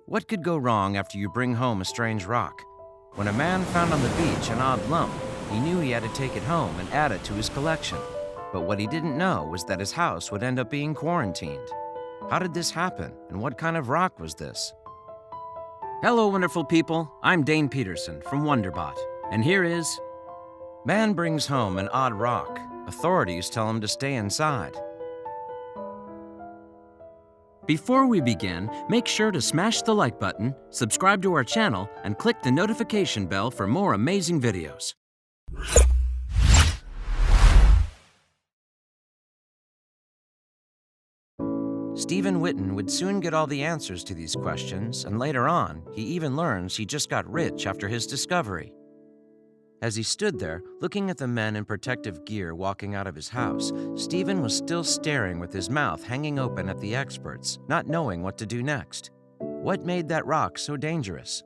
What could go wrong after you bring home a strange rock? When a man found on the beach an odd lump, he knew he had to take it home and add it to his collection. But what he didn't know was that his house would end up being quarantined. How did this happen, and what kind of rock was this? Hello, wonderful people. I'm Dane Peterson from WonderBot, and here is... Man brings home an odd rock. Authorities tell him to stay inside. Before we begin, make sure to smash the like button, subscribe to our channel, and click the notification bell for more amazing videos. Stephen Witten would soon get all the answers to these questions, and later on, he even learns he just got rich after his discovery. As he stood there, looking at the men in protective gear walking out of his house, Stephen was still staring with his mouth hanging open at the experts, not knowing what to do next. What made that rock so dangerous?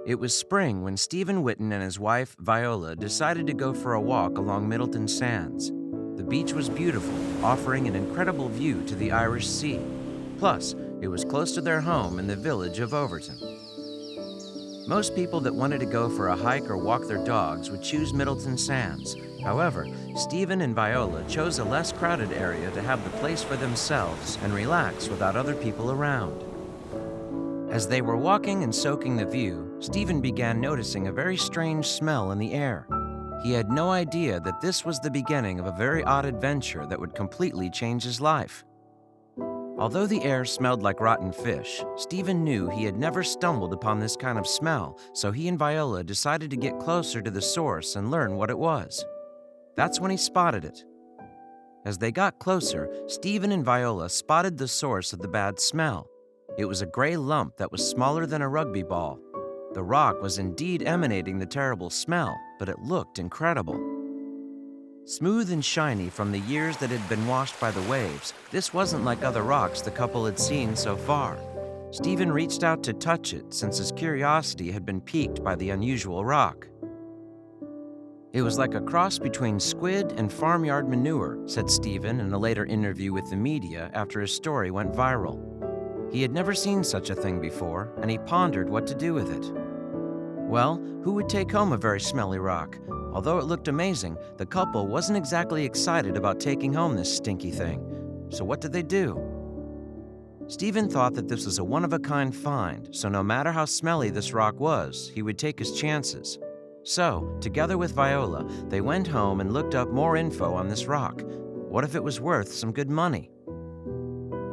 It was spring when Stephen Witten and his wife, Viola, decided to go for a walk along Middleton Sands. The beach was beautiful, offering an incredible view to the Irish Sea. Plus, it was close to their home in the village of Overton. Most people that wanted to go for a hike or walk their dogs would choose Middleton Sands. However, Stephen and Viola chose a less crowded area to have the place for themselves and relax without other people around. As they were walking and soaking the view, Stephen began noticing a very strange smell in the air. He had no idea that this was the beginning of a very odd adventure that would completely change his life. Although the air smelled like rotten fish, Stephen knew he had never stumbled upon this kind of smell, so he and Viola decided to get closer to the source and learn what it was. That's when he spotted it. As they got closer, Stephen and Viola spotted the source of the bad smell. It was a gray lump that was smaller than a rugby ball. The rock was indeed emanating the terrible smell, but it looked incredible. Smooth and shiny from the years that had been washed by the waves, this wasn't like other rocks the couple had seen so far. Stephen reached out to touch it since his curiosity had been piqued by the unusual rock. It was like a cross between squid and farmyard manure, said Stephen in a later interview with the media after his story went viral. He had never seen such a thing before, and he pondered what to do with it. Well, who would take home a very smelly rock? Although it looked amazing, the couple wasn't exactly excited about taking home this stinky thing. So what did they do? Stephen thought that this was a one-of-a-kind find, so no matter how smelly this rock was, he would take his chances. So, together with Viola, they went home and looked up more info on this rock. What if it was worth some good money?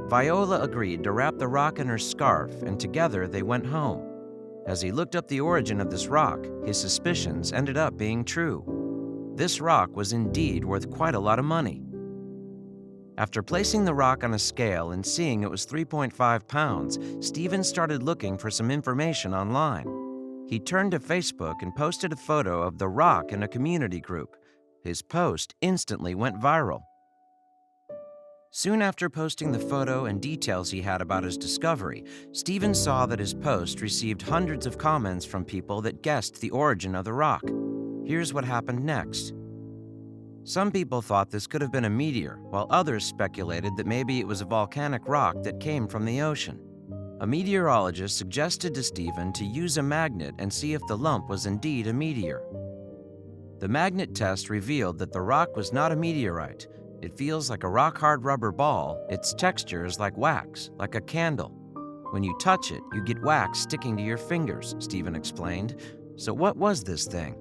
Viola agreed to wrap the rock in her scarf, and together they went home. As he looked up the origin of this rock, his suspicions ended up being true. This rock was indeed worth quite a lot of money. After placing the rock on a scale and seeing it was 3.5 pounds, Stephen started looking for some information online. He turned to Facebook and posted a photo of the rock in a community group. His post instantly went viral. Soon after posting the photo and details he had about his discovery, Stephen saw that his post received hundreds of comments from people that guessed the origin of the rock. Here's what happened next. Some people thought this could have been a meteor, while others speculated that maybe it was a volcanic rock that came from the ocean. A meteorologist suggested to Stephen to use a magnet and see if the lump was indeed a meteor. The magnet test revealed that the rock was not a meteorite. It feels like a rock-hard rubber ball. Its texture is like wax, like a candle. When you touch it, you get wax sticking to your fingers, Stephen explained. So what was this thing?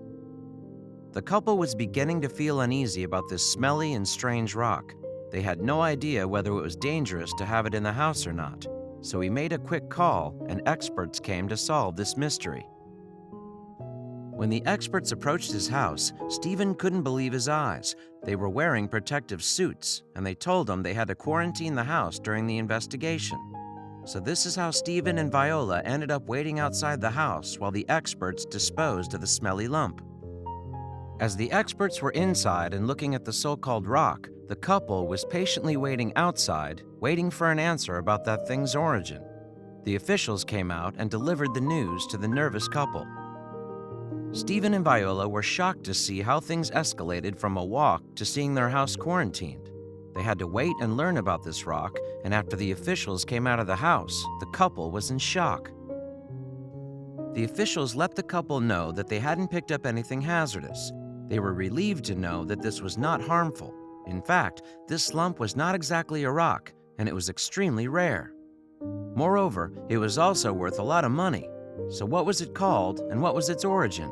The couple was beginning to feel uneasy about this smelly and strange rock. They had no idea whether it was dangerous to have it in the house or not. So he made a quick call, and experts came to solve this mystery. When the experts approached his house, Stephen couldn't believe his eyes. They were wearing protective suits, and they told him they had to quarantine the house during the investigation. So this is how Stephen and Viola ended up waiting outside the house while the experts disposed of the smelly lump. As the experts were inside and looking at the so-called rock, the couple was patiently waiting outside, waiting for an answer about that thing's origin. The officials came out and delivered the news to the nervous couple. Stephen and Viola were shocked to see how things escalated from a walk to seeing their house quarantined. They had to wait and learn about this rock, and after the officials came out of the house, the couple was in shock. The officials let the couple know that they hadn't picked up anything hazardous. They were relieved to know that this was not harmful. In fact, this lump was not exactly a rock, and it was extremely rare. Moreover, it was also worth a lot of money. So what was it called, and what was its origin?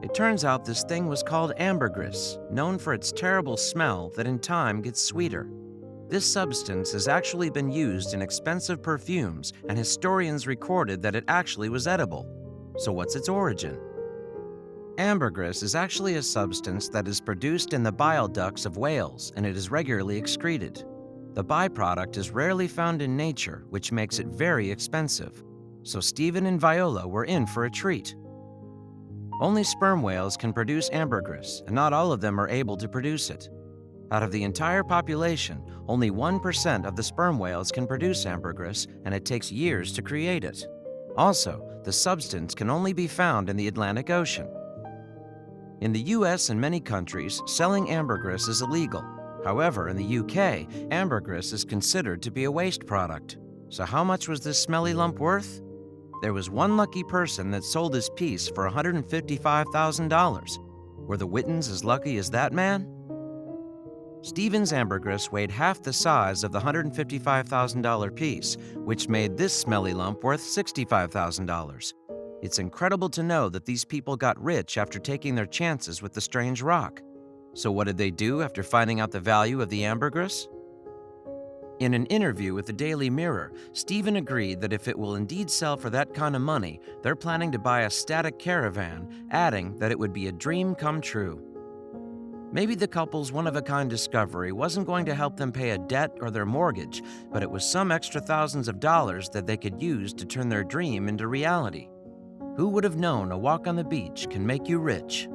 It turns out this thing was called ambergris, known for its terrible smell that in time gets sweeter. This substance has actually been used in expensive perfumes, and historians recorded that it actually was edible. So what's its origin? Ambergris is actually a substance that is produced in the bile ducts of whales, and it is regularly excreted. The byproduct is rarely found in nature, which makes it very expensive. So Stephen and Viola were in for a treat. Only sperm whales can produce ambergris, and not all of them are able to produce it. Out of the entire population, only 1% of the sperm whales can produce ambergris, and it takes years to create it. Also, the substance can only be found in the Atlantic Ocean. In the US and many countries, selling ambergris is illegal. However, in the UK, ambergris is considered to be a waste product. So how much was this smelly lump worth? There was one lucky person that sold his piece for $155,000. Were the Whittons as lucky as that man? Stephen's ambergris weighed half the size of the $155,000 piece, which made this smelly lump worth $65,000. It's incredible to know that these people got rich after taking their chances with the strange rock. So what did they do after finding out the value of the ambergris? In an interview with the Daily Mirror, Stephen agreed that if it will indeed sell for that kind of money, they're planning to buy a static caravan, adding that it would be a dream come true. Maybe the couple's one-of-a-kind discovery wasn't going to help them pay a debt or their mortgage, but it was some extra thousands of dollars that they could use to turn their dream into reality. Who would have known a walk on the beach can make you rich?